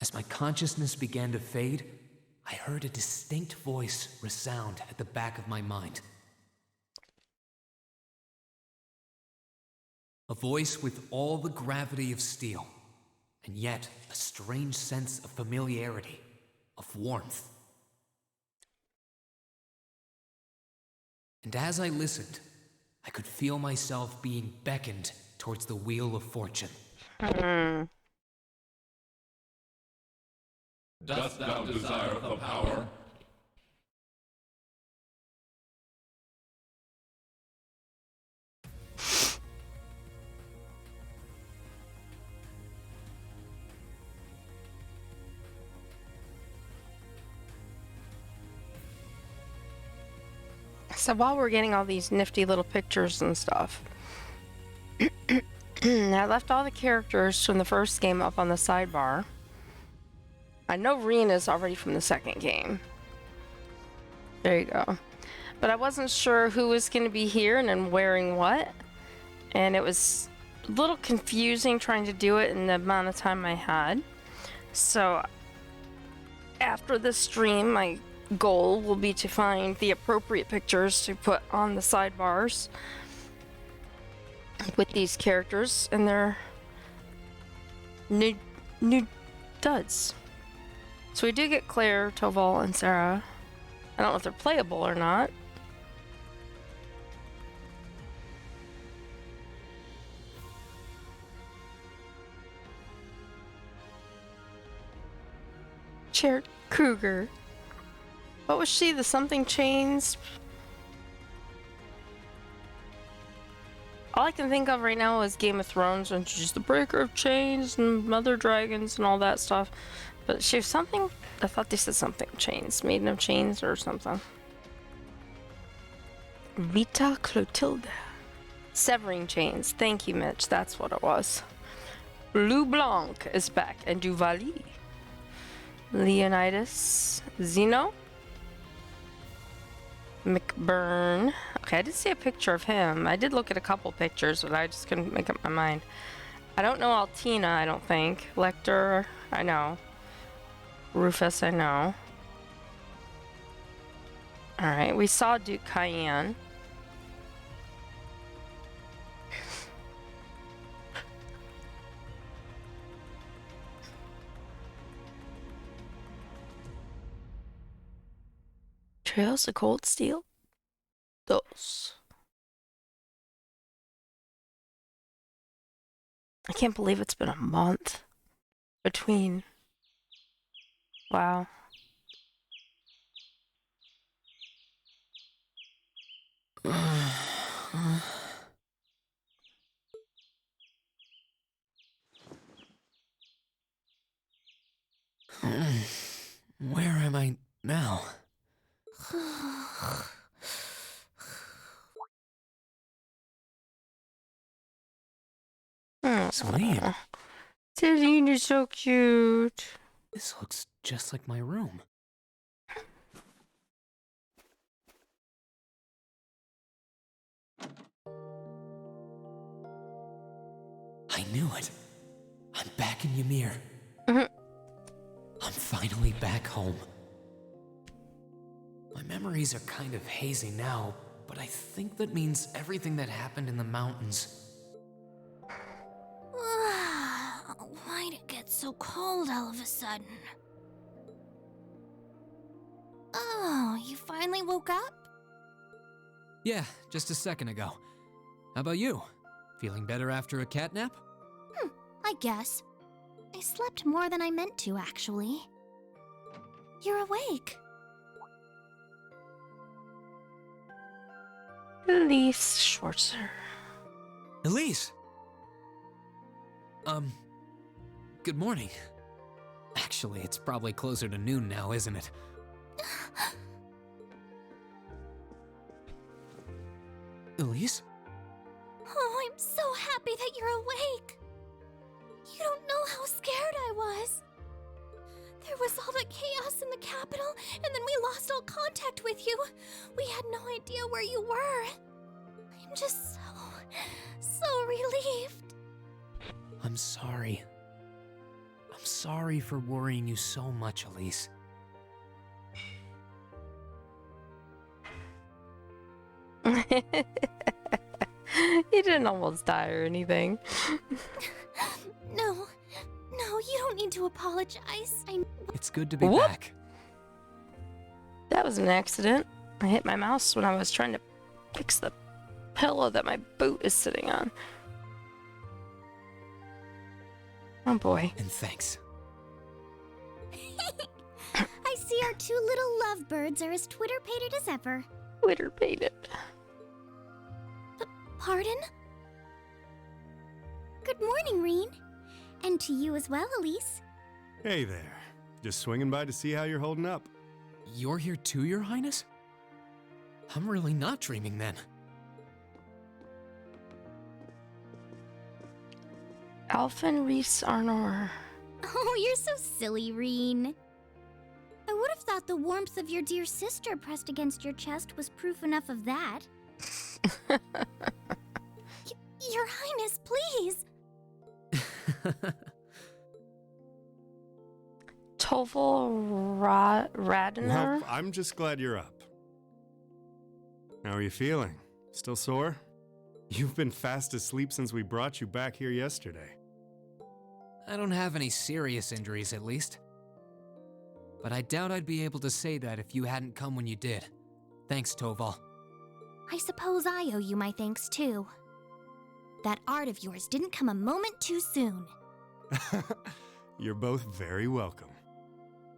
As my consciousness began to fade, I heard a distinct voice resound at the back of my mind. A voice with all the gravity of steel, and yet a strange sense of familiarity, of warmth. And as I listened, I could feel myself being beckoned towards the wheel of fortune. Dost thou desire the power? So while we're getting all these nifty little pictures and stuff, I left all the characters from the first game up on the sidebar. I know Rena's already from the second game. There you go. But I wasn't sure who was going to be here and then wearing what. And it was a little confusing trying to do it in the amount of time I had. So after the stream, my goal will be to find the appropriate pictures to put on the sidebars with these characters and their new duds. So we do get Claire, Toval, and Sarah. I don't know if they're playable or not. Chair Cougar. What was she? The something chains? All I can think of right now is Game of Thrones, and she's the breaker of chains and mother dragons and all that stuff. But she was something. I thought they said something chains, maiden of chains or something. Vita Clotilda. Severing chains. Thank you, Mitch. That's what it was. Blue Blanc is back, and Duvali. Leonidas. Zeno. McBurn. Okay, I did see a picture of him. I did look at a couple pictures, but I just couldn't make up my mind. I don't know Altina, I don't think. Lecter, I know. Rufus, I know. Alright, we saw Duke Cayenne. Trails of Cold Steel? Those. I can't believe it's been a month between. Wow. Where am I now? Sweet. Celine is so cute. This looks just like my room. I knew it. I'm back in Ymir. I'm finally back home. My memories are kind of hazy now, but I think that means everything that happened in the mountains. Why'd it get so cold all of a sudden? Oh, you finally woke up? Yeah, just a second ago. How about you? Feeling better after a cat nap? I guess. I slept more than I meant to, actually. You're awake. Elise Schwarzer. Elise! Good morning. Actually, it's probably closer to noon now, isn't it? Elise? Oh, I'm so happy that you're awake. You don't know how scared I was. There was all that chaos in the capital, and then we lost all contact with you. We had no idea where you were. I'm just so relieved. I'm sorry. I'm sorry for worrying you so much, Elise. He didn't almost die or anything. No, you don't need to apologize. It's good to be Whoop. back. That was an accident. I hit my mouse when I was trying to fix the pillow that my boot is sitting on. Oh boy. And thanks. I see our two little lovebirds are as Twitter-pated as ever. Twitter painted. Pardon? Good morning, Reen. And to you as well, Elise. Hey there. Just swinging by to see how you're holding up. You're here too, Your Highness? I'm really not dreaming then. Alphen Reese Arnor. Oh, you're so silly, Reen. I would have thought the warmth of your dear sister pressed against your chest was proof enough of that. Your Highness, please! Toval Radner? Well, I'm just glad you're up. How are you feeling? Still sore? You've been fast asleep since we brought you back here yesterday. I don't have any serious injuries, at least. But I doubt I'd be able to say that if you hadn't come when you did. Thanks, Toval. I suppose I owe you my thanks, too. That art of yours didn't come a moment too soon. You're both very welcome.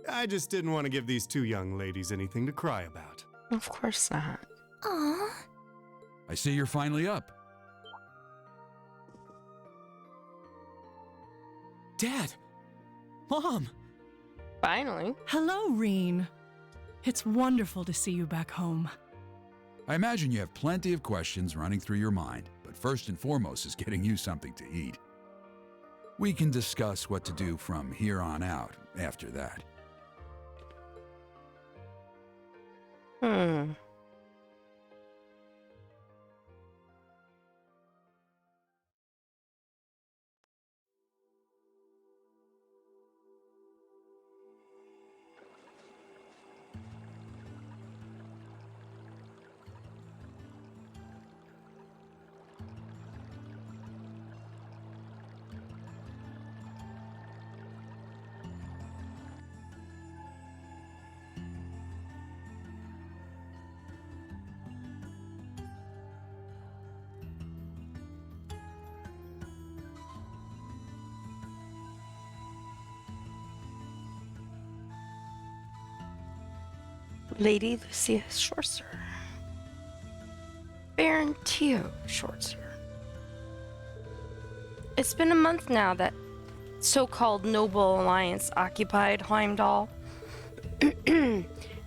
I just didn't want to give these two young ladies anything to cry about. Of course not. Aww. I see you're finally up. Dad! Mom! Finally. Hello, Reen. It's wonderful to see you back home. I imagine you have plenty of questions running through your mind, but first and foremost is getting you something to eat. We can discuss what to do from here on out after that. Lady Lucia Schwarzer. Baron Teo Schwarzer. It's been a month now that so-called Noble Alliance occupied Heimdall.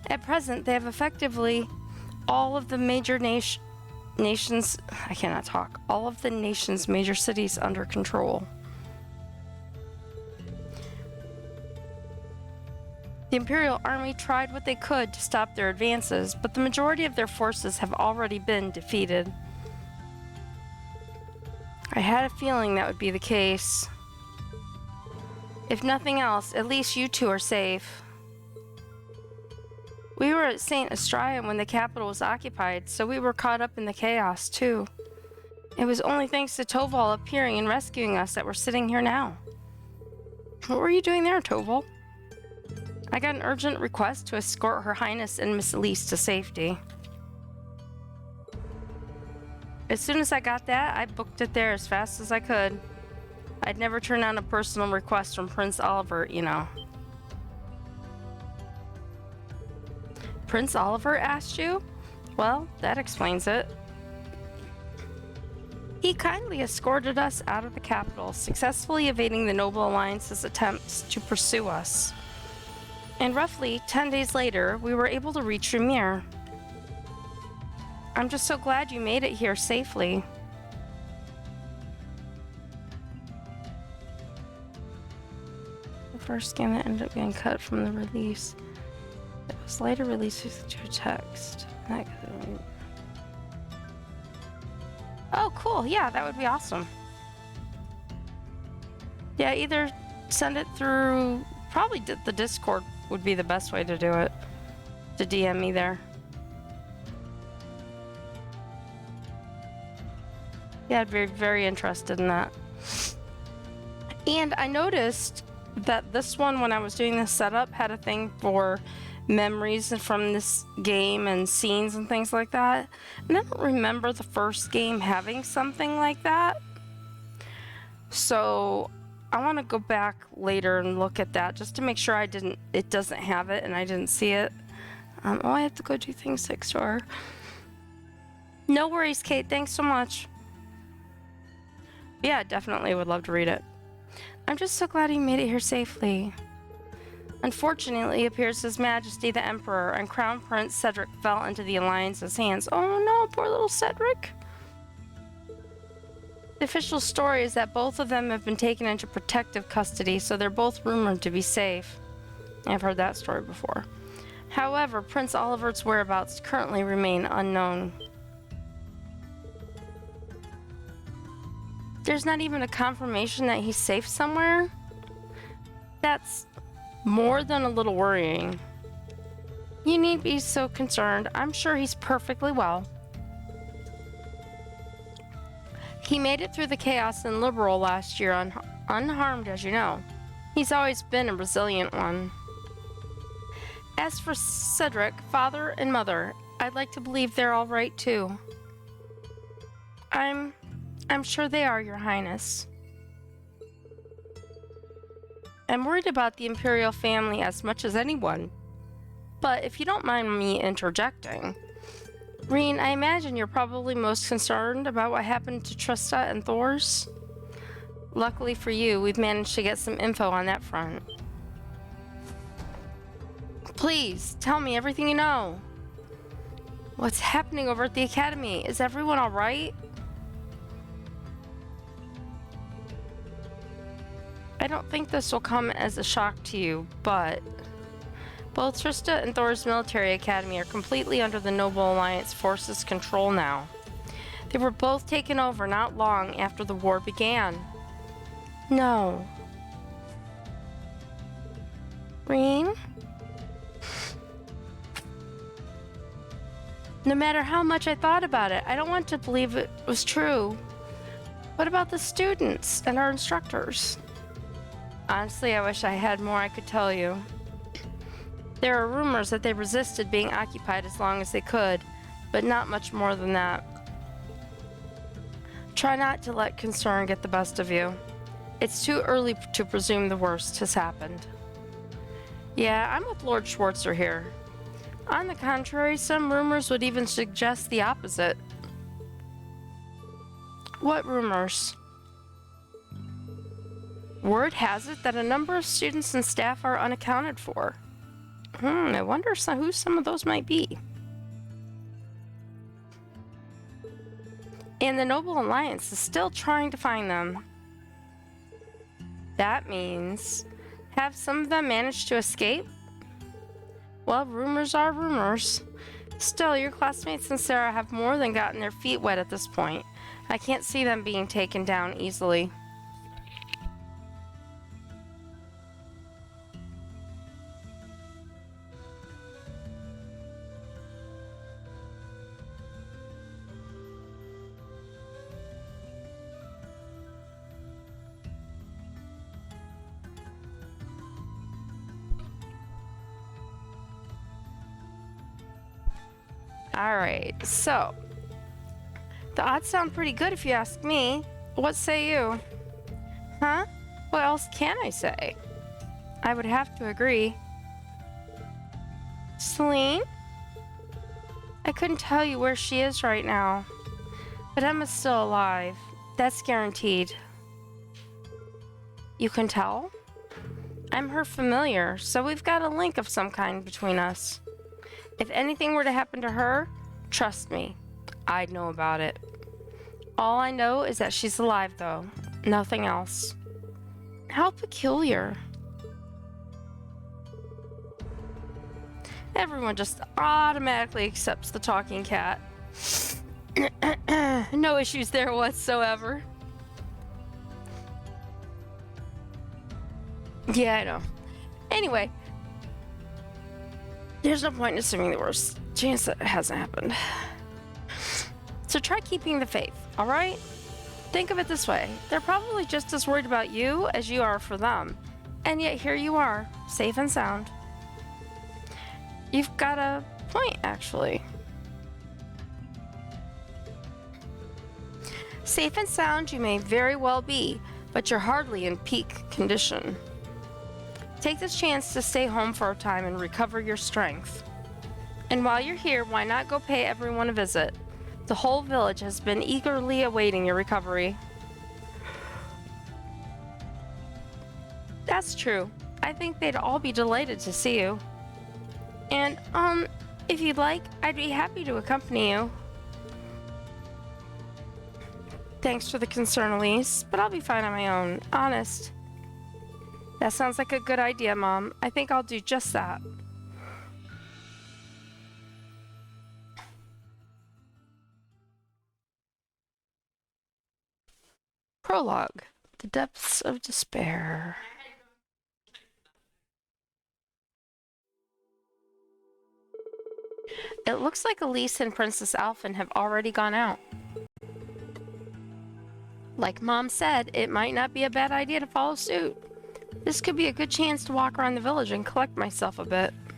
At present, they have effectively all of the major nations... I cannot talk. All of the nation's major cities under control. The Imperial Army tried what they could to stop their advances, but the majority of their forces have already been defeated. I had a feeling that would be the case. If nothing else, at least you two are safe. We were at St. Astraea when the capital was occupied, so we were caught up in the chaos, too. It was only thanks to Toval appearing and rescuing us that we're sitting here now. What were you doing there, Toval? I got an urgent request to escort Her Highness and Miss Elise to safety. As soon as I got that, I booked it there as fast as I could. I'd never turn down a personal request from Prince Oliver, you know. Prince Oliver asked you? Well, that explains it. He kindly escorted us out of the capital, successfully evading the Noble Alliance's attempts to pursue us. And roughly 10 days later, we were able to reach Ymir. I'm just so glad you made it here safely. The first game that ended up getting cut from the release. It was later released to a text. Oh, cool. Yeah, that would be awesome. Yeah, either send it through, probably the Discord would be the best way to do it. To DM me there. Yeah, I'd be very interested in that. And I noticed that this one, when I was doing this setup, had a thing for memories from this game and scenes and things like that. And I don't remember the first game having something like that. So I want to go back later and look at that just to make sure it doesn't have it and I didn't see it. Oh, I have to go do things next door. No worries, Kate. Thanks so much. Yeah, definitely would love to read it. I'm just so glad he made it here safely. Unfortunately, it appears His Majesty the Emperor and Crown Prince Cedric fell into the Alliance's hands. Oh no, poor little Cedric. The official story is that both of them have been taken into protective custody, so they're both rumored to be safe. I've heard that story before. However, Prince Oliver's whereabouts currently remain unknown. There's not even a confirmation that he's safe somewhere? That's more than a little worrying. You needn't be so concerned. I'm sure he's perfectly well. He made it through the chaos in Liberal last year unharmed, as you know. He's always been a resilient one. As for Cedric, father and mother, I'd like to believe they're all right too. I'm sure they are, Your Highness. I'm worried about the Imperial family as much as anyone. But if you don't mind me interjecting, Reen, I imagine you're probably most concerned about what happened to Trista and Thors. Luckily for you, we've managed to get some info on that front. Please, tell me everything you know. What's happening over at the Academy? Is everyone all right? I don't think this will come as a shock to you, but both Trista and Thor's military academy are completely under the Noble Alliance forces' control now. They were both taken over not long after the war began. No. Reen? No matter how much I thought about it, I don't want to believe it was true. What about the students and our instructors? Honestly, I wish I had more I could tell you. There are rumors that they resisted being occupied as long as they could, but not much more than that. Try not to let concern get the best of you. It's too early to presume the worst has happened. Yeah, I'm with Lord Schwarzer here. On the contrary, some rumors would even suggest the opposite. What rumors? Word has it that a number of students and staff are unaccounted for. I wonder who some of those might be. And the Noble Alliance is still trying to find them. That means, have some of them managed to escape? Well, rumors are rumors. Still, your classmates and Sarah have more than gotten their feet wet at this point. I can't see them being taken down easily. Alright, so the odds sound pretty good if you ask me. What say you? Huh? What else can I say? I would have to agree. Celine? I couldn't tell you where she is right now, but Emma's still alive. That's guaranteed. You can tell? I'm her familiar, so we've got a link of some kind between us. If anything were to happen to her, trust me, I'd know about it. All I know is that she's alive, though. Nothing else. How peculiar. Everyone just automatically accepts the talking cat. No issues there whatsoever. Yeah, I know. Anyway, there's no point in assuming the worst. Chance that it hasn't happened. So try keeping the faith, alright? Think of it this way. They're probably just as worried about you as you are for them. And yet here you are, safe and sound. You've got a point, actually. Safe and sound you may very well be, but you're hardly in peak condition. Take this chance to stay home for a time and recover your strength. And while you're here, why not go pay everyone a visit? The whole village has been eagerly awaiting your recovery. That's true. I think they'd all be delighted to see you. And, if you'd like, I'd be happy to accompany you. Thanks for the concern, Elise, but I'll be fine on my own. Honest. That sounds like a good idea, Mom. I think I'll do just that. Prologue. The Depths of Despair. It looks like Elise and Princess Alphen have already gone out. Like Mom said, it might not be a bad idea to follow suit. This could be a good chance to walk around the village and collect myself a bit.